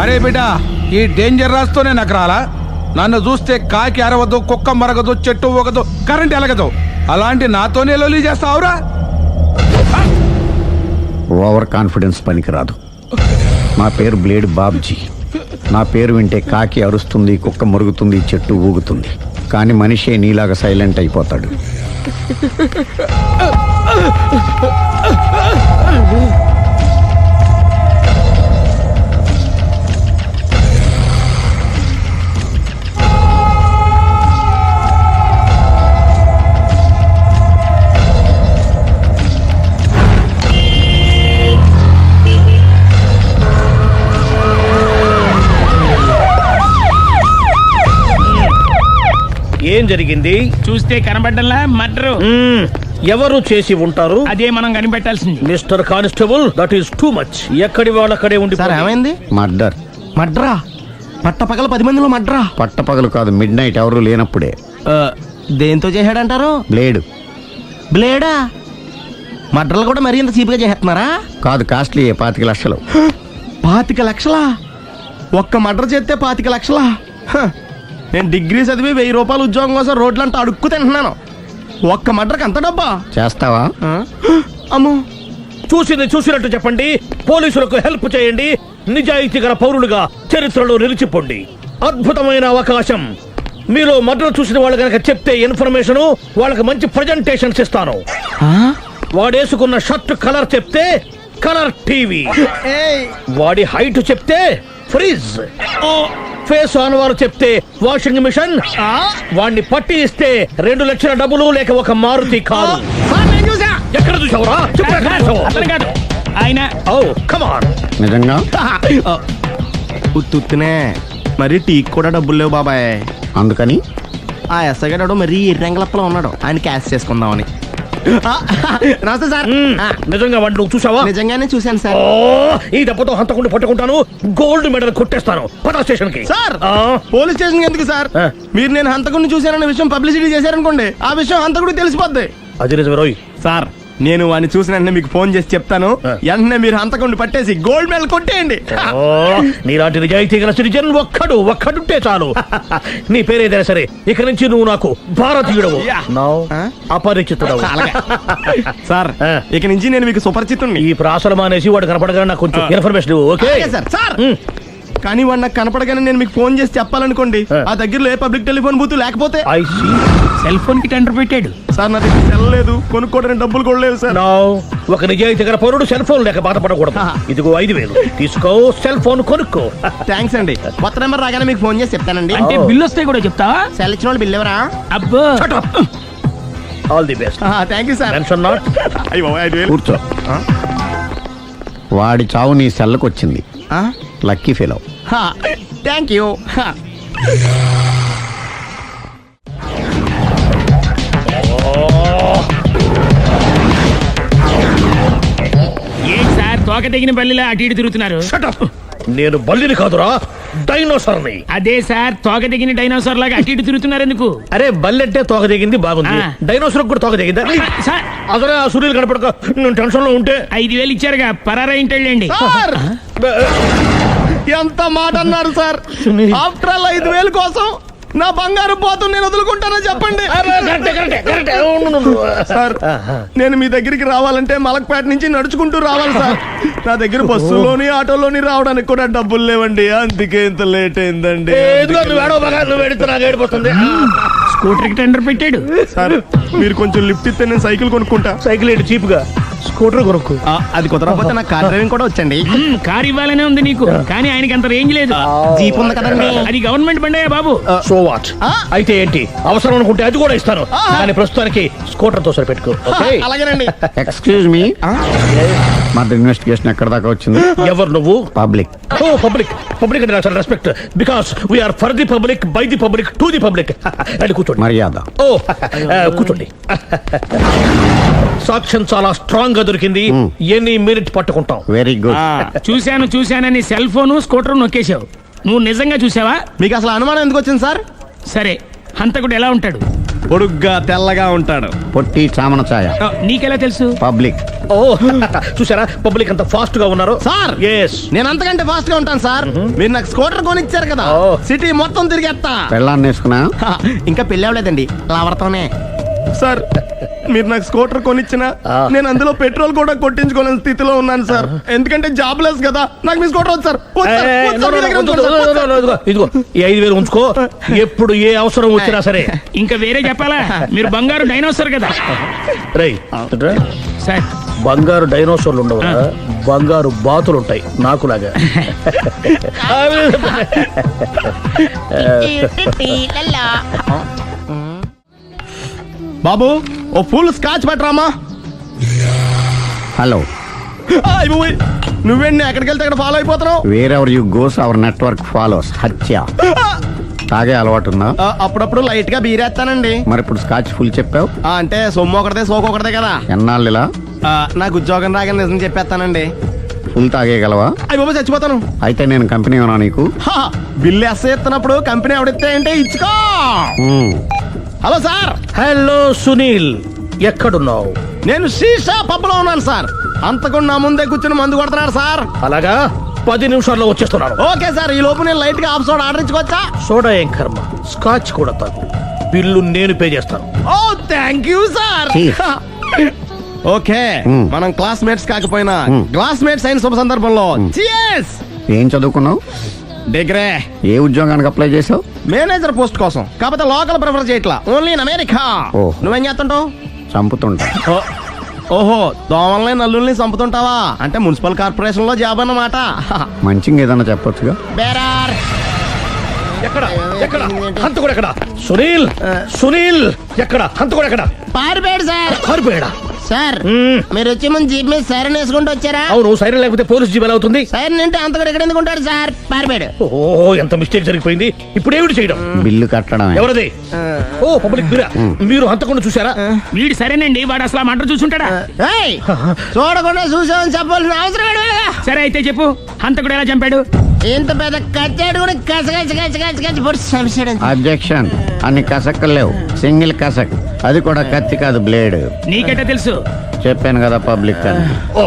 అరే బిడ్డ, ఈ డేంజర్ రాస్తూనే నాకు రాలా? నన్ను చూస్తే కాకి అరవదు, కుక్క మరగదు, చెట్టు ఊగదు, కరెంట్ ఎలగదు. అలాంటి నాతోనే లొలి చేస్తావురా? ఓవర్ కాన్ఫిడెన్స్ పనికిరాదు. నా పేరు బ్లేడ్ బాబ్జీ. నా పేరు వింటే కాకి అరుస్తుంది, కుక్క మురుగుతుంది, చెట్టు ఊగుతుంది. కానీ మనిషే నీలాగా సైలెంట్ అయిపోతాడు. ఏం జరిగింది? చూస్తే కనబడ్డంలా మర్డరు. ఎవరు చేసి ఉంటారు? అదే మనం కనిపెట్టాల్సింది. Mister constable, that is too much. ఎక్కడి వాళ్ళక్కడే ఉండి. సార్ ఏమైంది? మర్డర్. మడ్రా? పట్టపగల 10 మందిలో మడ్రా? పట్టపగలు కాదు, మిడ్ నైట్ ఎవరు లేనప్పుడే. దేంతో చేశాడంటారు? బ్లేడ్. బ్లేడా? మడ్రలు కూడా మరీ ఇంత చీప్గా చేస్తున్నారా? కాదు, కాస్ట్లీ 25 లక్షలు. 25 లక్షలా? ఒక్క మడ్ర చేస్తే 25 లక్షలా? నేను డిగ్రీ చదివి 1000 రూపాయలు ఉద్యోగం కోసం రోడ్లంతా అడుక్కు తింటున్నాను. ఒక్క మడ్రకు అంత డబ్బా? చేస్తావా? అమ్మో. చూసింది చూసినట్టు చెప్పండి. పోలీసులకు హెల్ప్ చేయండి. నిజాయితీ గల పౌరులుగా చరిత్రలో నిలిచిపోండి. అద్భుతమైన అవకాశం. మీలో మర్డర్ చూసిన వాళ్ళు కనుక చెప్తే ఇన్ఫర్మేషన్, వాళ్ళకి మంచి ప్రజెంటేషన్స్ ఇస్తాను. వాడేసుకున్న షర్ట్ కలర్ చెప్తే కలర్ టీవీ, వాడి హైట్ చెప్తే ఫ్రిజ్, ఫేస్ ఆన్ వారు చెప్తే వాషింగ్ మిషన్, వాడిని పట్టి ఇస్తే 2 లక్షల డబ్బులు లేక ఒక మారుతి కారు. ఎక్కడ చూసావురా? అతను కాదు ఆయన. Oh come on. నిజంగా? ఉత్తునే మరి టీకి కూడా డబ్బులు లేవు బాబాయ్. అందుకని ఆ ఎస్ఐ గారు మరీ ఎర్రంగలప్పలో ఉన్నాడు, ఆయన క్యాష్ చేసుకుందామని. నమస్తే సార్. నిజంగా వాడిని నువ్వు చూసావా? నిజంగానే చూశాను సార్. ఈ దెబ్బతో హంతకుండా పట్టుకుంటాను, గోల్డ్ మెడల్ కొట్టేస్తాను. పద స్టేషన్ కి. సార్ పోలీస్ స్టేషన్ ఎందుకు సార్? మీరు నేను హంతకుడిని చూశానన్న విషయం పబ్లిసిటీ చేశారనుకోండి, ఆ విషయం హంతకుడికి తెలిసిపోద్ది. అది నిజమే రోయ్. సార్ నేను వాడిని చూసిన వెంటనే మీకు ఫోన్ చేసి చెప్తాను. వెంటనే మీరు హంతకుడిని పట్టేసి గోల్డ్ మెడల్ కొట్టేయండి. నీలాంటి నిజాయితీ గల సిటిజన్ ఒక్కడుంటే చాలు. నీ పేరేదైనా సరే, ఇక నుంచి నువ్వు నాకు భారతీయుడవు, అపరిచితుడవు. సార్ ఇక నుంచి నేను మీకు సుపరిచితుణ్ణి. ఈ ప్రాసలు మానేసి వాడు కనపడగానే నాకు కొంచెం ఇన్ఫర్మేషన్ ఇవ్వు. Okay sir. సార్ కానీ వాడు నాకు కనపడగానే నేను మీకు ఫోన్ చేసి చెప్పాలనుకోండి, ఆ దగ్గరలో ఏ పబ్లిక్ టెలిఫోన్ బూత్ లేకపోతే. సెల్ ఫోన్ కి టెండర్ పెట్టాడు. సార్ నా దగ్గర సెల్ లేదు, కొనుక్కోవడానికి డబ్బులు కూడా లేవు సార్. ఒక నిజాయితీ గల పౌరుడు సెల్ ఫోన్ లేక బాధపడకూడదు. ఇదిగో 5000 తీసుకో, సెల్ ఫోన్ కొనుక్కో. థ్యాంక్స్ అండి. కొత్త నెంబర్ రాగానే మీకు ఫోన్ చేసి చెప్తానండి. అంటే బిల్లు వస్తే కూడా చెప్తావా? సెల్ ఇచ్చిన వాళ్ళు బిల్ ఎవరా? అబ్బో. All the best. Thank you sir. Tension not. కూర్చో. వాడి చావు నీ సెల్లకు వచ్చింది. Lucky fellow. Thank you. ఏంటి సార్ తోక తెగిన బల్లిలా అటు ఇటు తిరుగుతున్నారు? నేను బల్లిని కాదురా, డైనోసార్ని. అదే సార్ తోక తెగిన డైనోసార్ లాగా అటు ఇటు తిరుగుతున్నారు ఎందుకు? అరే బల్లెట్టే తోక దిగింది బాగుంది, డైనోసార్ కూడా తోక దిగిందా? అసలే ఆ సూర్యులు కనపడక నేను టెన్షన్ లో ఉంటే 5000 ఇచ్చారుగా, పరారా ఇంటండి. ఎంత మాట అన్నారు సార్? ఆఫ్టర్ ఆల్ 5000 కోసం నా బంగారు పోతు నేను వదులుకుంటానని చెప్పండి సార్. నేను మీ దగ్గరికి రావాలంటే మలక్పేట నుంచి నడుచుకుంటూ రావాలి సార్. నా దగ్గర బస్సులోని ఆటోలోని రావడానికి కూడా డబ్బులు లేవండి, అందుకే ఇంత లేట్ అయిందండి. స్కూటర్ కి టెండర్ పెట్టాడు సార్. మీరు కొంచెం లిఫ్ట్ ఇస్తే నేను సైకిల్ కొనుక్కుంటా. సైకిల్ ఏంటి చీప్ గా, స్కూటర్ కొనుక్కు. అది కుదరకపోతే నాకు కార్ డ్రైవింగ్ కూడా వచ్చండి. కార్ ఇవ్వాలనే ఉంది నీకు, కానీ ఆయనకి అంత రేంజ్ లేదు. జీప్ ఉంది కదండి. అది గవర్నమెంట్ బండే బాబు. So what? అయితే ఏంటి, అవసరం అనుకుంటే అది కూడా ఇస్తాను, కానీ ప్రస్తుతానికి స్కూటర్ తో సరిపెట్టుకో. అలాగేనండి. ఎక్స్క్యూజ్ మీ, మర్డర్ ఇన్వెస్టిగేషన్ ఎక్కడ దాకా వచ్చింది? ఎవరు నువ్వు? పబ్లిక్. ఓ పబ్లిక్. పబ్లిక్ అంటే చాలా respect, because we are for the public, by the public, to the public. అది కూర్చోండి. మర్యాద. ఓ కూర్చోండి. సాక్ష్యం చాలా స్ట్రాంగ్ గా దొరికింది, ఎన్ని మినిట్ పట్టుకుంటాం. Very good. చూశానని సెల్ ఫోను స్కూటర్ నొక్కేశావు. నువ్వు నిజంగా చూసావా? మీకు అసలు అనుమానం ఎందుకు వచ్చింది సార్? సరే, హంతకుడు ఎలా ఉంటాడు? పొడుగ్గా తెల్లగా ఉంటాడు. పొట్టి చామన ఛాయ. నీకెలా తెలుసు? పబ్లిక్. ఓ చూసారా పబ్లిక్ అంత ఫాస్ట్ గా ఉన్నారు. సార్ ఎస్ నేను అంతకంటే ఫాస్ట్ గా ఉంటాను సార్. మీరు నాకు స్కూటర్ కొనిచ్చారు కదా, ఓ. సిటీ మొత్తం తిరిగేస్తా. పెళ్ళాన్ని వేసుకున్నా. ఇంకా పెళ్ళి అవ్వలేదండి, లావర్తోనే. సార్ మీరు నాకు స్కూటర్ కొనిచ్చిన నేను అందులో పెట్రోల్ కూడా కొట్టించుకోలేని స్థితిలో ఉన్నాను సార్. ఎందుకంటే జాబ్ లెస్ కదా, నాకు మీ స్కూటర్ వద్దు సార్. వద్దు సార్, వద్దు సార్, మీ దగ్గర ఉంచుకోండి సార్. ఇదిగో ఈ 5,000 ఉంచుకో. ఎప్పుడు ఏ అవసరం వచ్చినా సరే. ఇంకా వేరే చెప్పాలా? మీరు బంగారు డైనోసర్ కదా రై సార్. బంగారు డైనోసార్లు ఉండవు, బంగారు బాతులు ఉంటాయి నాకులాగా. బాబు ఓ ఫుల్ స్కాచ్ పెట్టరామా. హలో. నువ్వేండి ఎక్కడికి వెళ్తే అక్కడ ఫాలో అయిపోతున్నావు? Wherever you goes our network follows. హత్య. తాగే అలవాటు ఉందా? అప్పుడప్పుడు లైట్ గా బీరేస్తానండి. మరి ఇప్పుడు స్కాచ్ ఫుల్ చెప్పావు. అంటే సొమ్ము ఒకటిదే సోకు ఒకటిదే కదా. ఎన్నాళ్ళు ఇలా? నాకు ఉద్యోగం రాగానే నిజం చెప్పేస్తానండి. ఫుల్ తాగేయగలవా? అయ్యి బాబు చచ్చిపోతాను. అయితే నేను కంపెనీ ఉన్నా నీకు. బిల్లు ఎస్ఐ ఎత్తినప్పుడు కంపెనీ ఎవడితే అంటే ఇచ్చుకో. Hello sir. హలో సునీల్, ఎక్కడున్నావు? నేను శీషా పబ్ లో ఉన్నాను సార్. అంతకుండా నా ముందే కూర్చుని మందు కొడుతున్నాడు సార్. అలాగా 10 నిమిషాల్లో వచ్చేస్తున్నాను. ఓకే సార్, ఈ లోపు నేను లైట్ గా ఆఫ్ సోడా ఆర్డర్ ఇచ్చుకోవచ్చా? సోడా ఏం కర్మ, స్కాచ్ కూడా తాగు. బిల్లు నేను పే చేస్తాను. ఓ థ్యాంక్ యూ సార్. ఓకే మనం క్లాస్మేట్స్ కాకపోయినా క్లాస్మేట్స్ అయిన శుభ సందర్భంలో cheers. ఏం చదువుకున్నావు? డిగ్రీ. ఏ ఉద్యోగానికి అప్లై చేసావు? మేనేజర్ పోస్ట్ కోసం. కాకపోతే లోకల్ ప్రిఫర్ చేయట్లా, ఓన్లీ ఇన్ అమెరికా. ఓ. నువ్వేం చేస్తుంటావు? చంపుతుంటా. ఓహో, దోమల్ని నల్లుల్ని చంపుతుంటావా? అంటే మున్సిపల్ కార్పొరేషన్ లో జాబ్ అన్నమాట. మంచిగా ఏదన్నా చెప్పొచ్చుగా. బేరార్. ఎక్కడ ఎక్కడ హంతకుడు ఎక్కడ? సునీల్, సునీల్ ఎక్కడ? హంతకుడు ఎక్కడ? పారిపోయాడు సార్. పారిపోయాడా? సార్ మీరు వచ్చే ముందు జీప్ మీద సైరన్ వేసుకుంటూ వచ్చారా? అవును, సైరన్ లేకపోతే పోలీస్ జీవన్ అవుతుంది. సైరన్ అంటే అంతగా ఎక్కడ ఎందుకు ఉంటాడు సార్? పారిపోయాడు. ఓ ఎంత మిస్టేక్ జరిగిపోయింది. ఇప్పుడు ఏమిటి చేయడం? బిల్లు కట్టడమే. ఎవరది? ఓ పబ్లిక్ మీరా? మీరు హంతకుండా చూసారా? వీడు సరేనండి, వాడు అసలు ఆ మంట చూసుంటాడా? ఏయ్, చూడకుండా చూసామని చెప్పాల్సిన అవసరం ఏంటి? సరే అయితే చెప్పు, హంతకుడు ఎలా చంపాడు? ఇంత పెద్ద కచ్చాడు కూడా కచ్చ పొడి చంపేశాడు. అబ్జెక్షన్. అన్ని కసక్కలు లేవు, సింగిల్ కసక్. అది కూడా కత్తి కాదు, బ్లేడ్. నీకెట్టా తెలుసు? చెప్పాను కదా పబ్లిక్ అని. Oh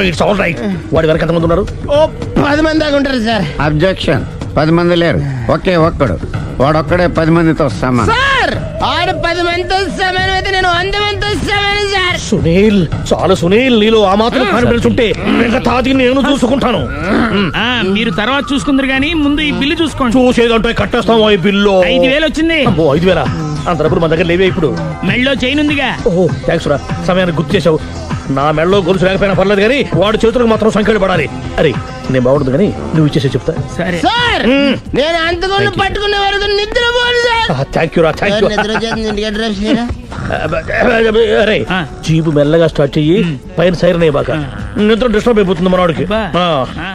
it's all right. వాడి వరకు ఎంతమంది ఉన్నారు? ఓ 10 మంది దాకా ఉంటారు సార్. అబ్జెక్షన్. 10 మంది లేరు, ఒకే ఒక్కడు. వాడొక్కడే 10 మందితో సమానం. సార్ ఆడు 10 మందితో సమానం అయితే నేను 100 మందితో సమానం సార్. సునీల్, చాలు సునీల్, నీలో ఆ మాత్రం కాన్ఫిడెన్స్ ఉంటే మిగతాది నేను చూసుకుంటాను. మీరు తర్వాత చూసుకుందరు గానీ ముందు ఈ బిల్లు చూసుకోండి. చూసేదంటే కట్టేస్తాం ఈ బిల్లు. 5,000 వచ్చింది. అమ్మో 5,000? అంత డబ్బులు మన దగ్గర లేవే ఇప్పుడు. మెళ్ళో చైన్ ఉందిగా. ఓహో థ్యాంక్స్ రా, సమయానికి గుర్తు చేసావు. నా మెడలో గొలుసు లేకపోయినా పర్లేదు కానీ వాడి చేతులకు మాత్రం సంఖ్యలు పడాలి. అరే నేను బాగుండదు కానీ నువ్వు ఇచ్చేసే చెప్తా. సరే సార్ నేను అంతకుండా పట్టుకునే వరకు నిద్రపోను సార్. థ్యాంక్ యూ రా, థ్యాంక్ యూ. నిద్ర వచ్చేస్తుంది, ఇంటికి డ్రైవ్ చేయరా? అరే ఆ. జీపు మెల్లగా స్టార్ట్ చెయ్యి, పైన సైరన్ అయ్యాక నిద్ర డిస్టర్బ్ అయిపోతుంది మనవాడికి. బా. ఆ. ఆ.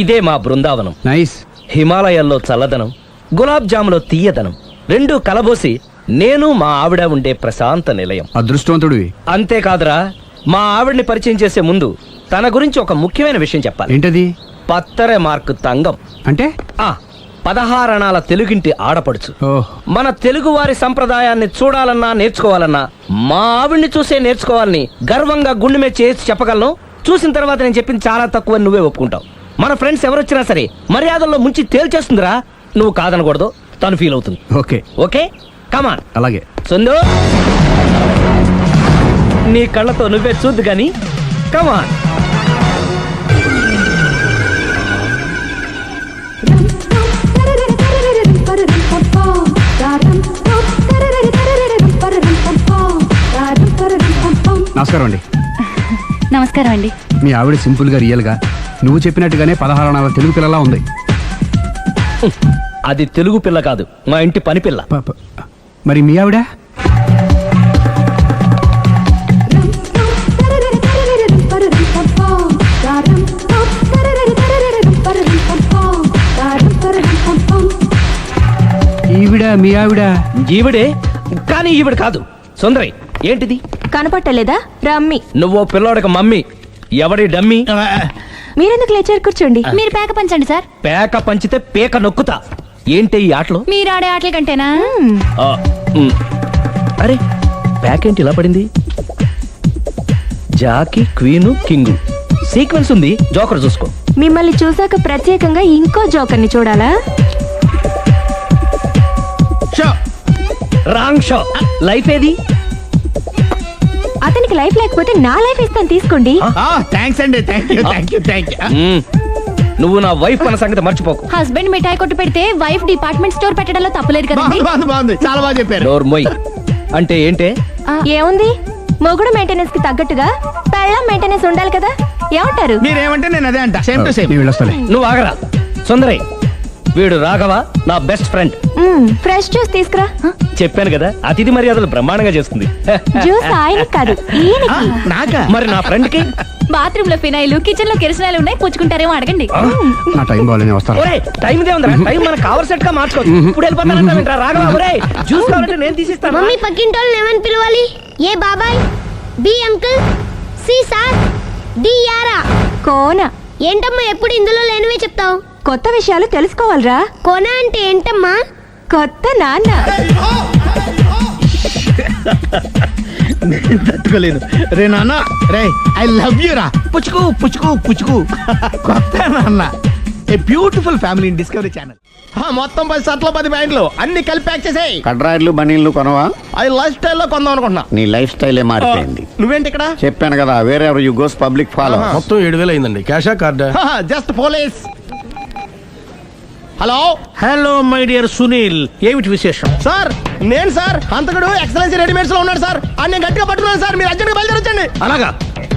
ఇదే మా బృందావనం. నైస్. హిమాలయాల్లో చల్లదనం, గులాబ్ జాములో తీయదనం రెండూ కలబోసి నేను మా ఆవిడ ఉండే ప్రశాంత నిలయం. అదృష్టవంతుడివి. అంతేకాదురా, మా ఆవిడ్ని పరిచయం చేసే ముందు తన గురించి ఒక ముఖ్యమైన విషయం చెప్పాలి. ఏంటది? పత్తరె మార్కు తంగం అంటే 16 అణాల తెలుగింటి ఆడపడుచు. ఓహ్. మన తెలుగువారి సంప్రదాయాన్ని చూడాలన్నా నేర్చుకోవాలన్నా మా ఆవిడ్ని చూసే నేర్చుకోవాలని గర్వంగా గుండె మీద చేసి చెప్పగలను. చూసిన తర్వాత నేను చెప్పింది చాలా తక్కువ నువ్వే ఒప్పుకుంటావు. మన ఫ్రెండ్స్ ఎవరొచ్చినా సరే మర్యాదల్లో ముంచి తేల్చేస్తుందిరా. నువ్వు కాదనకూడదు, తను ఫీల్ అవుతుంది. Okay okay come on. అలాగే. సుందు, నీ కళ్ళతో నువ్వే చూద్దు గాని కమాన్. నమస్కారం అండి. నమస్కారం అండి. మీ ఆవిడ సింపుల్ గా రియల్ గా నువ్వు చెప్పినట్టుగానే 16 అణాల తెలుగు పిల్లలా ఉంది. అది తెలుగు పిల్ల కాదు, మా ఇంటి పని పిల్ల. మరి మీ ఆవిడ? ఈవిడ మీ ఆవిడ? ఈవిడే, కానీ ఈవిడ కాదు. సుందరి, ఏంటిది కనపట్టలేదా? రమ్మి. నువ్వు పిల్లోడికి మమ్మీ, ఎవడి డమ్మీ? మీరెందుకు లేచారు? కూర్చోండి. మీరు పేక పంచండి సార్. పేక పంచితే పేక నొక్కుతా. ఏంటి ఈ ఆటలు? మీరు ఆడే ఆటల కంటేనా? ఆ, ఉమ్. అరే, పేక ఏంటి ఇలా పడింది? జాకి, క్వీను, కింగు సీక్వెన్స్ ఉంది. జోకర్ చూసుకో. మిమ్మల్ని చూసాక ప్రత్యేకంగా ఇంకో జోకర్ని చూడాలా? Wrong show. లైఫ్ ఏది? అతనికి లైఫ్ లేకపోతే నా లైఫ్ ఇస్తాను, తీసుకోండి. థ్యాంక్స్ అండి. Thank you. నువ్వు నా వైఫ్ అన్న సంగతి మర్చిపోకు. హస్బెండ్ మిఠాయి కొట్టు పెడితే వైఫ్ డిపార్ట్మెంట్ స్టోర్ పెట్టడంలో తప్పలేదు కదండి. బాగుంది, చాలా బాగా చెప్పారు. డోర్ మొయ్. అంటే ఏంటే? ఏముంది, మొగుడు మెయింటెనెన్స్ కి తగ్గట్టుగా పెళ్ళాం మెయింటెనెన్స్ ఉండాలి కదా. ఏమంటారు? మీరేమంటే నేను అదే అంట. Same to same. నేను వెళ్ళొస్తాలే. నువ్వు ఆగరా. సుందరి, వీడు రాఘవ, నా బెస్ట్ ఫ్రెండ్. ఫ్రెష్ జ్యూస్ తీసుకురా. చెప్పాను కదా, అతిథి మర్యాదలు బ్రహ్మాండంగా చేస్తుంది. జ్యూస్ ఆయనకి కాదు, ఈయనకి. నాకా? మరి నా ఫ్రెండ్ కి? బాత్రూమ్ లో ఫినాయిల్, కిచెన్ లో కిరసనాయిలు ఉన్నాయి, పుచ్చుకుంటారేమో అడగండి. నా టైం బాగాలేని వస్తాను. ఒరే, టైం ఇదే ఉందిరా. టైం మనకు కవర్ సెట్ గా మార్చుకోవచ్చు. ఇప్పుడు వెళ్ళిపోతానంటా రాఘవ. ఒరే, జ్యూస్ కావాలంటే నేను తీసిస్తాను. మమ్మీ పక్కింటోళ్ళని ఏమని పిలవాలి? ఏ బాబాయ్, B uncle, C sir, D యారా. కోన. ఏంటమ్మా ఎప్పుడు ఇందులో లేనివే చెప్తావు? కొత్త విషయాలు తెలుసుకోవాలిరా. కోన అంటే ఏంటమ్మా? కొత్త నాన్న. తట్టుకోలేను రే నాన్న. రే ఐ లవ్ యూ రా. పుచ్చుకు పుచ్చుకు పుచ్చుకు. కొత్త నాన్న. A beautiful family in discovery channel. మొత్తం 10 షర్ట్లు 10 ప్యాంట్లు అన్ని కలిపి ప్యాక్ చేసేయ్. కడ్రాయిలు బనీళ్లు కొనవా? అది లైఫ్ స్టైల్లో కొందాం అనుకుంటున్నా. నీ లైఫ్ స్టైలే మారిపోయింది. నువ్వేంటి ఇక్కడ? చెప్పాను కదా, వేరే ఎవరు యు గోస్ పబ్లిక్ ఫాలో. మొత్తం 7,000 అయిందండి. క్యాషా కార్డా? Just police. Hello hello my dear Sunil, ఏమిటి విశేషం? సార్, నేను సార్ హంతకుడు ఎక్సలెన్సీ రెడీమేడ్స్ లో ఉన్నాడు సార్. అని నేను గట్టిగా పట్టుకున్నాను సార్. మీరు అర్జెంట్గా బయలుదేరొచ్చండి. అలాగా,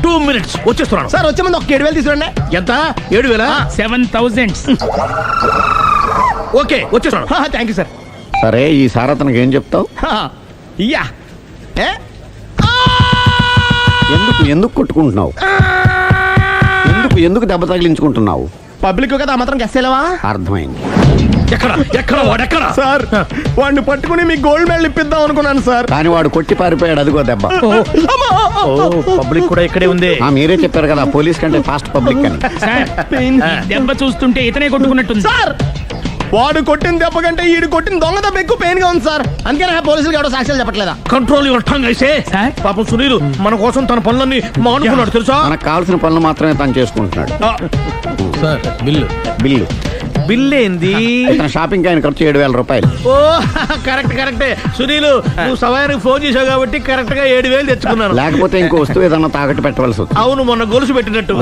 2 minutes వచ్చేస్తున్నాను. సార్ వచ్చే ముందు ఒక 7,000 తీసుకురండి. ఎంత? 7,000? 7,000. ఓకే, వచ్చేస్తున్నాను. Thank you sir. సరే, ఈ సార్ అతనికి ఏం చెప్తావు? ఇయ్యా. ఏ? ఎందుకు కొట్టుకుంటున్నావు? ఎందుకు దెబ్బ తగిలించుకుంటున్నావు? పబ్లిక్ కదా మాత్రం గెస్సేలేవా? అర్థమైంది. ఎక్కడ వాడెక్కడ? సార్, వాడిని పట్టుకుని మీ గోల్డ్ మెడల్ ఇప్పిద్దాం అనుకున్నాను సార్. కానీ వాడు కొట్టి పారిపోయాడు. అదిగో దెబ్బ. పబ్లిక్ కూడా ఇక్కడే ఉంది. మీరే చెప్పారు కదా, పోలీస్ కంటే ఫాస్ట్ పబ్లిక్ అని. సార్, దెబ్బ చూస్తుంటే ఇతనే కొట్టుకున్నట్టుంది. సార్, వాడు కొట్టిన దెబ్బ కంటే ఈడు కొట్టిన దొంగ దెబ్బ ఎక్కువ పెయిన్ గా ఉంది సార్. అందుకని పోలీసులకు ఎవడో సాక్ష్యాలు చెప్పట్లేదా? కంట్రోల్ యువర్ టంగ్ అయితే. సార్? పాపం సునీల్ మన కోసం తన పనులన్నీ మానుకున్నాడు తెలుసా? మనకు కావాల్సిన పనులు మాత్రమే తను చేసుకుంటున్నాడు. Sir, bill. బిల్ ఏంది? ఇతను షాపింగ్ ఆయన ఖర్చు 7,000 రూపాయలు. ఓ కరెక్టే. సునీల్, నువ్వు సమయానికి ఫోన్ చేసావు కాబట్టి కరెక్ట్ గా 7,000 తెచ్చుకున్నాను. లేకపోతే ఇంకో వస్తువు ఏదన్నా తాకట్టు పెట్టవలసి వస్తుంది. అవును, మొన్న గొలుసు పెట్టినట్టు.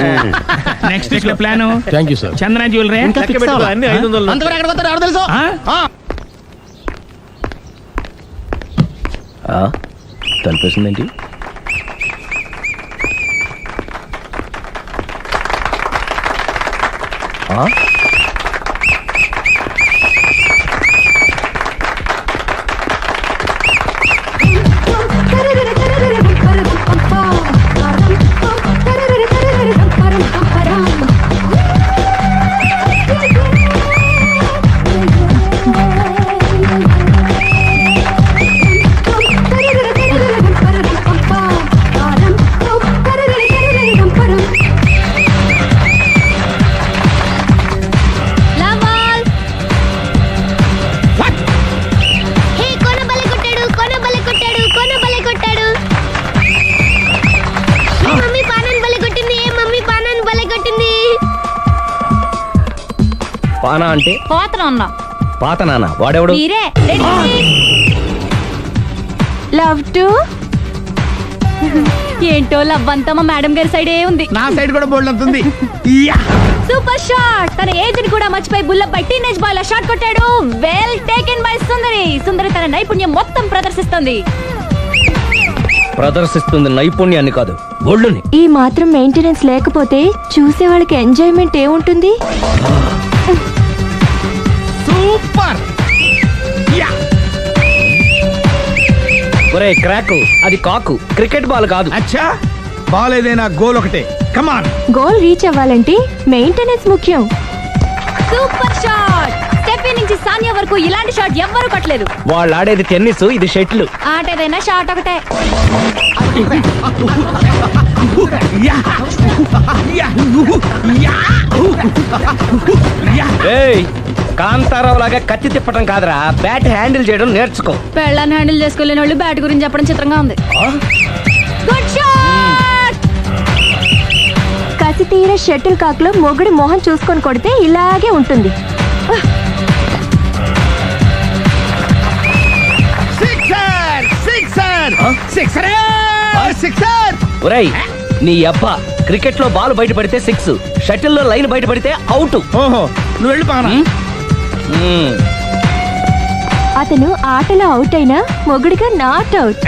నెక్స్ట్ వీక్ లో plan thank you sir. Chandana jewellery. లెక్క పెట్టుకో, అన్ని 500. అంతవరకు ఎక్కడ పోతారు ఎవరు తెలుసు? తలిపేసిందేంటి? అనా అంటే పోతన ఉన్నా పాత నాన్న వాడెవడు? మీరే లవ్ టు ఏంటో లవ్ అంతా మా మేడం గారి సైడే ఉంది. నా సైడ్ కూడా బోల్డ్ అంతుంది. Super shot. తన ఏజ్ ని కూడా మర్చిపోయి బుల్లపై టీనేజ్ బాయ్ లా షాట్ కొట్టాడు. Well taken by Sundari. Sundari తన నైపుణ్యం మొత్తం ప్రదర్శిస్తుంది. ప్రదర్శిస్తుంది నైపుణ్యాన్ని కాదు, ఒళ్ళుని. ఈ మాత్రం మెయింటెనెన్స్ లేకపోతే చూసే వాళ్ళకి ఎంజాయ్మెంట్ ఏముంటుంది? సూపర్. ఒరే క్రాకు, అది కాకు, క్రికెట్ బాల్ కాదు. అచ్చా బాల్ ఏదైనా గోల్ ఒకటే. కమాన్. గోల్ రీచ్ అవ్వాలంటే మెయింటెనెన్స్ ముఖ్యం. Super shot. స్టెఫీ నుంచి సానియా వరకు ఇలాంటి షాట్ ఎవ్వరూ కొట్టలేదు. వాళ్ళు ఆడేది టెన్నిస్, ఇది షటిల్. ఆట ఏదైనా షాట్ ఒకటే. ఏయ్, కాంతారావు లాగా కత్తి తిప్పటం కాదురా, బ్యాట్ హ్యాండిల్ చేయడం నేర్చుకో. పెళ్ళాన్ని హ్యాండిల్ చేసుకోలేని వాళ్ళు బ్యాట్ గురించి చెప్పడం చిత్రంగా ఉంది. Good shot. కసి తీర షటిల్ కాక్ లో మొగుడి మొహం చూసుకొని కొడితే ఇలాగే ఉంటుంది. ఒరేయ్, నీ అబ్బా క్రికెట్ లో బాల్ బయట పడితే 6, షటిల్ లో లైన్ బయట పడితే అవుట్. ఓహో నువ్వు వెళ్ళి పానా. అతను ఆటలో అవుట్ అయినా మొగుడిగా నాట్ అవుట్.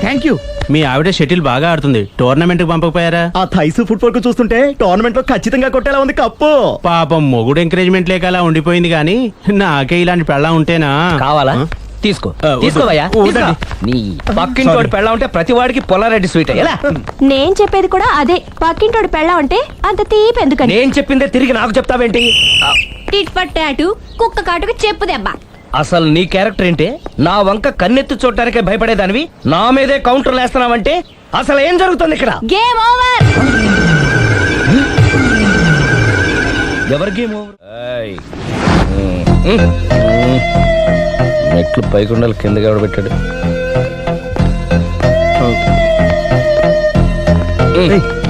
Thank you. మీ ఆవిడ షటిల్ బాగా ఆడుతుంది, టోర్నమెంట్ కి పంపకపోయారా? ఆ థైస్ ఫుట్బాల్ కు చూస్తుంటే టోర్నమెంట్ లో ఖచ్చితంగా కొట్టేలా ఉంది కప్పు. పాపం మొగుడు ఎంకరేజ్మెంట్ లేక అలా ఉండిపోయింది గానీ నాకే ఇలాంటి పెళ్ళా ఉంటేనా. కావాలా? తీసుకో, వద్దు. తీసుకోవయ్యా. వద్దండి. నీ పక్కింటోడి పెళ్ళ ఉంటే ప్రతి వాడికి పొలారెడ్డి స్వీట్ ఎలా? నేను చెప్పేది కూడా అదే. పక్కింటోడు పెళ్ళా ఉంటే అంత తీపి ఎందుకని? నేను చెప్పిందే తిరిగి నాకు చెప్తావేంటి? టిట్ ఫర్ టాటు, కుక్క కాటుకు చెప్పు దెబ్బ. అసలు నీ క్యారెక్టర్ ఏంటి? నా వంక కన్నెత్తి చూడటానికే భయపడేదానివి నా మీదే కౌంటర్లు వేస్తున్నావంటే అసలు ఏం జరుగుతుంది ఇక్కడ? Game over. ఎవరి గేమ్ ఓవర్? మెట్లు పైకుండలు కిందకి ఎవడ పెట్టాడు?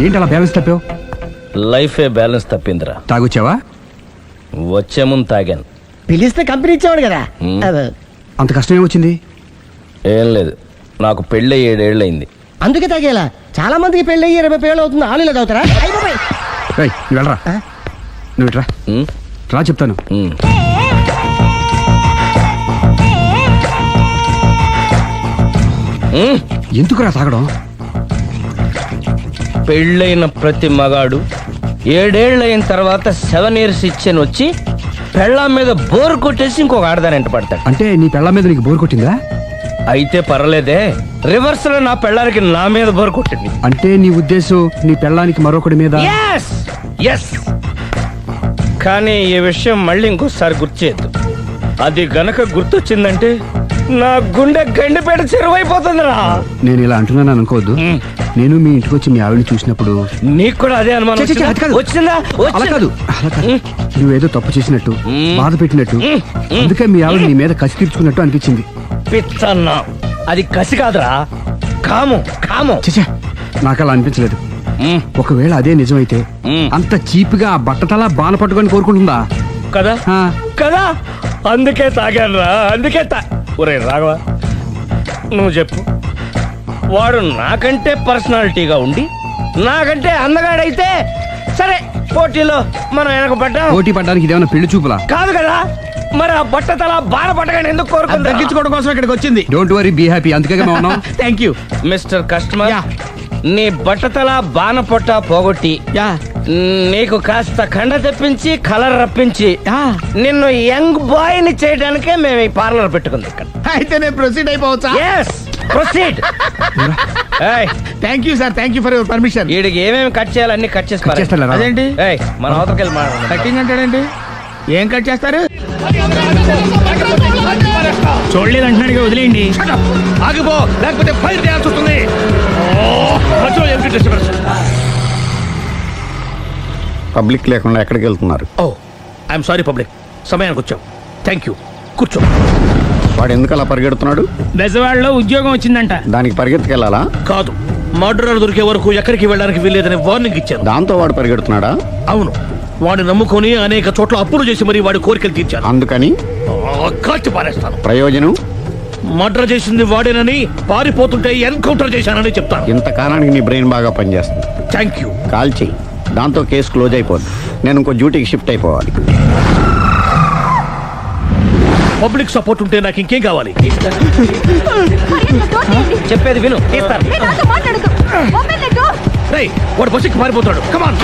ఏంటి అలా బ్యాలెన్స్ తప్పావు? లైఫే బ్యాలెన్స్ తప్పిందిరా. తాగొచ్చావా? వచ్చే ముందు తాగాను. పిలిస్తే కంపెనీ ఇచ్చేవాడు కదా. అంత కష్టం ఏమొచ్చింది? ఏం లేదు, నాకు పెళ్ళి 7 ఏళ్ళు అయింది. అందుకే తాగేలా. చాలా మందికి పెళ్ళి 20 ఏళ్ళు అవుతుంది. ఆలు ఇలా తాగుతారా? ఏయ్, నువ్వు వెళ్ళరా. నువ్వు ఇట్రా రా, చెప్తాను. ఎందుకురా తాగడం? పెళ్ళైన ప్రతి మగాడు 7 ఏళ్ళు అయిన తర్వాత 7 years ఇచ్చాను వచ్చి పెళ్ళాం మీద బోర్ కొట్టేసి ఇంకొక ఆడదానంట పడతాడు. అంటే నీ పెళ్ళ మీద నీకు బోర్ కొట్టిందా? అయితే పర్లేదే, రివర్స్ లో నా పెళ్ళానికి నా మీద బోర్ కొట్టింది. అంటే నీ ఉద్దేశం నీ పెళ్ళానికి మరొకటి మీద? Yes. కానీ ఈ విషయం మళ్ళీ ఇంకోసారి గుర్తు చేయద్దు. అది గనక గుర్తొచ్చిందంటే నా గుండె గండిపేట చెరువైపోతుందిరా. నేను ఇలా అంటున్నాను అనుకోవద్దు. నేను మీ ఇంటికి వచ్చి మీ ఆవిడని చూసినప్పుడు నీకు కూడా అదే అనుమానం ఛీ, ఛీ, అది కాదు. వచ్చిందా? అలా కాదు, అలా కాదు. నువ్వేదో తప్పు చేసినట్టు, బాధ పెట్టినట్టు, అందుకే మీ ఆవిడ నీ మీద కసి తీర్చుకున్నట్టు అనిపించింది. పిచ్చన్నా, అది కసి కాదురా, కాము. చచ్చా, నాకు అలా అనిపించలేదు. ఒకవేళ అదే నిజమైతే అంత చీప్ గా బట్టతలా బాన పట్టుకొని కోరుకుంటుందా? కదా ఆ. కదా, అందుకే తాగాను రా, అందుకే ఒరే రాఘవ, నువ్వు చెప్పు, వాడు నాకంటే పర్సనాలిటీగా ఉండి నాకంటే అందగాడైతే సరే, పోటీలో మనం వెనక పడ్డాం. పోటీ పడ్డానికి ఇదేమన్నా పెళ్లి చూపులా? కాదు కదా, మరి ఆ బట్టతల బాన పట్టగానే ఎందుకు కోరుకుందా? తగ్గించుకోవడం కోసం ఇక్కడికి వచ్చింది. Don't worry, be happy. అందుకే మేము ఉన్నాం. Thank you. మిస్టర్ కస్టమర్, నీ బట్టతల బాన పొట్ట పోగొట్టి నీకు కాస్త కండ తెప్పించి కలర్ రప్పించి నిన్ను యంగ్ బాయ్ ని చేయడానికే మేము ఈ పార్లర్ పెట్టుకుంది ఇక్కడ. అయితే నేను ప్రొసీడ్ అయిపోవచ్చా? Yes, proceed. Thank you sir, thank you for your permission. వీడికి ఏమేమి కట్ చేయాలి అన్ని కట్ చేసి పారేయ్. చేస్తానులే రా. అదేంటి మన అవతలకి వెళ్ళి మాట్లాడదాం. కటింగ్ అంటాడండి? ఏం కట్ చేస్తారు? చూడలేదు అంటున్నాడు, వదిలేయండి. ఆగిపో, లేకపోతే ఫైర్ చేయాల్సి వస్తుంది. పబ్లిక్ లేకుండా ఎక్కడికి వెళ్తున్నారు? ఐఎమ్ సారీ పబ్లిక్, సమయానికి వచ్చాం. థ్యాంక్ యూ, కూర్చో. వాడు ఎందుకు అలా పరిగెడుతున్నాడు? బెజవాడలో ఉద్యోగం వచ్చిందంట. దానికి పరిగెత్తుకెళ్ళాలా? కాదు, మర్డరర్ దొరికే వరకు ఎక్కడికి వెళ్ళడానికి వీల్లేదని వార్నింగ్ ఇచ్చాను. దాంతో వాడు పరిగెడుతున్నాడా? అవును, వాడిని నమ్ముకొని అనేక చోట్ల అప్పులు చేసి మరి వాడి కోరికలు తీర్చాను. అందుకని కాల్చి పారేస్తాను. ప్రయోజనం? మర్డర్ చేసింది వాడేనని, పారిపోతుంటే ఎన్కౌంటర్ చేశానని చెప్తాను. ఇంతకాలానికి నీ బ్రెయిన్ బాగా పనిచేస్తుంది. Thank you. కాల్ చెయ్యి, దాంతో కేసు క్లోజ్ అయిపోద్ది. నేను ఇంకో డ్యూటీకి షిఫ్ట్ అయిపోవాలి. పబ్లిక్ సపోర్ట్ ఉంటే నాకు ఇంకేం కావాలి? చెప్పేది విను, తీస్తాను. రేయ్, వాడు బస్సుకి పారిపోతాడు. కమాన్.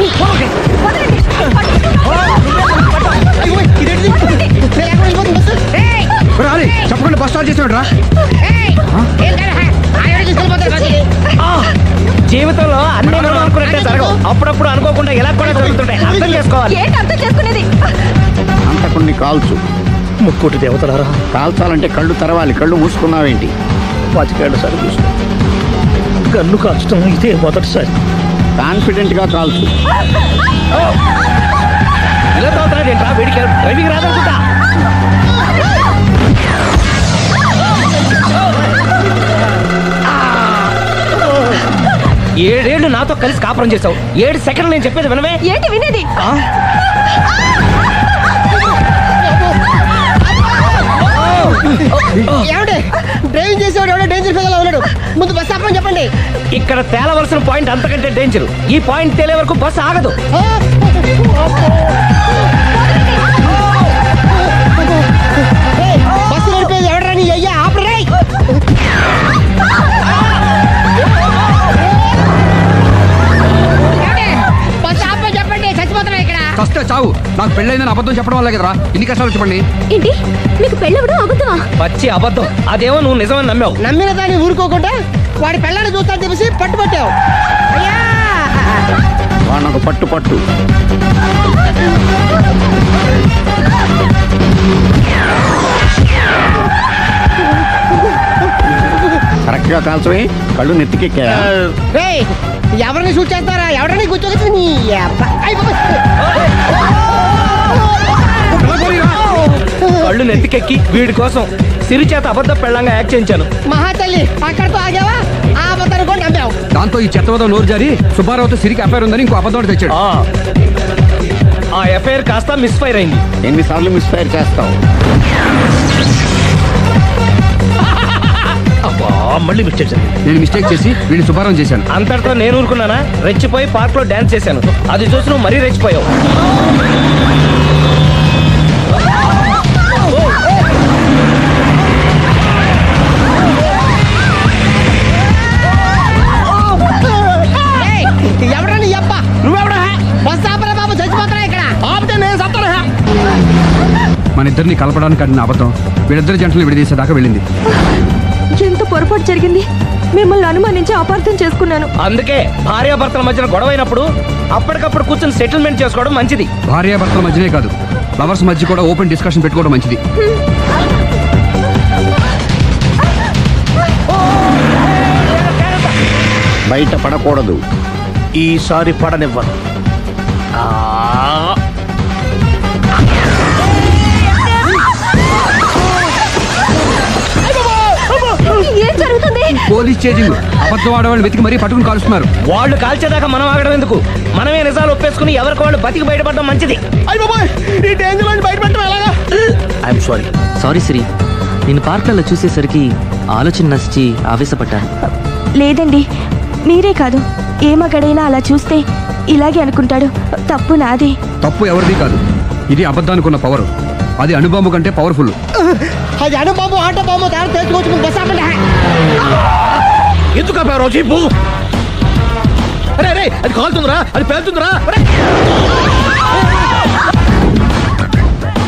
చెప్పకుండా బస్ స్టార్ట్ చేసాడు రా. జీవితంలో అన్ని మనం అనుకున్నట్టే జరగవు. అప్పుడప్పుడు అనుకోకుండా ఎలా కూడా జరుగుతుంటాయి. అర్థం చేసుకోవాలి. అర్థం చేసుకునేది? అంతకుని కాల్చు. ముక్కోటి దేవతలారా, కాల్చాలంటే కళ్ళు తెరవాలి. కళ్ళు మూసుకున్నావేంటి? 25 సార్లు చూసిన గన్ను కాల్చడం ఇదే మొదటిసారి. కాన్ఫిడెంట్ గా కాల్చు. ఇలా తోతున్నాడు ఏంట్రా? వీడికి డ్రైవింగ్ రాదనుకుంటా. ఏడేళ్లు నాతో కలిసి కాపురం చేసావు. 7 సెకండ్లు నేను చెప్పేది వినవే. ఏంటి వినేది? డ్రైవింగ్ చేసేవాడు ఎవడో డేంజర్ ఫీల్ ఉన్నాడు. ముందు బస్ ఆపమని చెప్పండి. ఇక్కడ తేలవలసిన పాయింట్ అంతకంటే డేంజర్. ఈ పాయింట్ తేలే వరకు బస్సు ఆగదు. బస్సు నడిపేది ఎవడరాని అయ్యా ఆపరే. బస్ ఆపమని చెప్పండి. చచ్చిపోతున్నా ఇక్కడ. ఫస్ట్ చావు. నాకు పెళ్ళైందని అబద్ధం చెప్పడం వల్ల కదరా ఇన్ని కష్టాలు చెప్పండి. ఏంటి మీకు పెళ్ళవడం అబద్ధమా? పచ్చి అబద్ధం. అదేమో నువ్వు నిజమని నమ్మావు. నమ్మిన దాన్ని ఊరుకోకుండా వాడి పెళ్ళాన్ని చూస్తాను తెలిసి పట్టుబట్టావు. అయ్యా వాడినొక పట్టు పట్టు. కరెక్ట్ గా కాల్చవే. కళ్ళు నెత్తికెక్కా. రేయ్, ఎవరిని షూట్ చేస్తారా? ఎవరిని కూర్చోవచ్చు నీ అబ్బా. అయ్ బాబోయ్. కళ్ళు నెత్తికెక్కి వీడి కోసం సిరి చేత అబద్ధ పెళ్ళంగా యాక్ట్ చేయించాను. మహాతల్లి అక్కడితో ఆగావా? ఆ అబద్ధాన్ని కూడా నమ్మావు. దాంతో ఈ చెత్తవదో నోరు జారి సుబ్బారావుతో సిరికి అఫైర్ ఉందని ఇంకో అబద్ధం తెచ్చాడు. ఆ ఎఫ్ఐఆర్ కాస్త మిస్ఫైర్ అయింది. ఎన్నిసార్లు మిస్ఫైర్ చేస్తావు? అబ్బా, మళ్ళీ మిస్టేక్ జరిగింది. నేను మిస్టేక్ చేసి వీడిని శుభారం చేశాను. అంతటితో నేను ఊరుకున్నానా? రెచ్చిపోయి పార్క్ లో డాన్స్ చేశాను. అది చూసి నువ్వు మరీ రెచ్చిపోయావు. ఏయ్, ఎవరని అబ్బా? నువ్వెవడా? బస్ ఆపరా బాబు, చచ్చిపోతున్నా ఇక్కడ. ఆపితే నేను సత్తరా. మన ఇద్దరిని కలపడానికి అడిగిన అబద్ధం వీళ్ళిద్దరి జంటలు విడదీసేదాకా వెళ్ళింది. ఎంత పొరపాటు జరిగింది. మిమ్మల్ని అనుమానించి అపార్థం చేసుకున్నాను. అందుకే భార్యాభర్తల మధ్యన గొడవ అయినప్పుడు అప్పటికప్పుడు కూర్చొని సెటిల్మెంట్ చేసుకోవడం మంచిది. భార్యాభర్తల మధ్యనే కాదు, లవర్స్ మధ్య కూడా ఓపెన్ డిస్కషన్ పెట్టుకోవడం మంచిది. బయట పడకూడదు. ఈసారి పడనివ్వను. ఏం జరుగుతుంది? Police chasing. అబద్ధం ఆడవాళ్ళు వెతికి మరీ పట్టుకుని కాలుస్తున్నారు. వాళ్ళు కాల్చేదాకా మనం ఆగడం ఎందుకు? మనమే నిజాలు ఒప్పేసుకుని ఎవరికి వాళ్ళు బతికి బయటపడడం మంచిది. అయ్య బాబోయ్, ఈ డేంజర్ నుంచి బయటపెట్టడం ఎలాగా? I'm sorry. సారీ సిరి, నేను పార్కులలో చూసేసరికి ఆలోచన నచ్చి ఆవేశపడ్డాను. లేదండి, మీరే కాదు, ఏ మగాడైనా అలా చూస్తే ఇలాగే అనుకుంటాడు. తప్పు నాదే. తప్పు ఎవరిది కాదు. ఇది అబద్ధానికున్న పవర్. అది అణుబాంబు కంటే పవర్ఫుల్. అది అణుబాంబు ఆటో బాంబు తయారు చేసుకోవచ్చు. ముందు బస్ ఆపండి. ఎందుకు ఆపావు జీపు? అరే అరే, అది కాలుతుందిరా, అది పేలుతుందిరా.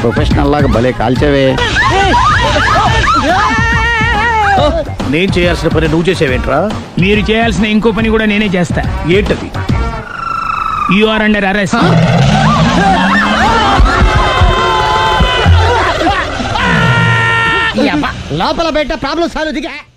ప్రొఫెషనల్ లాగా భలే కాల్చేవే. నేను చేయాల్సిన పని నువ్వు చేసేవేంట్రా? మీరు చేయాల్సిన ఇంకో పని కూడా నేనే చేస్తా. ఏంటది? You are under arrest. లోపల బయట ప్రాబ్లం సాల్వ్ దిగా.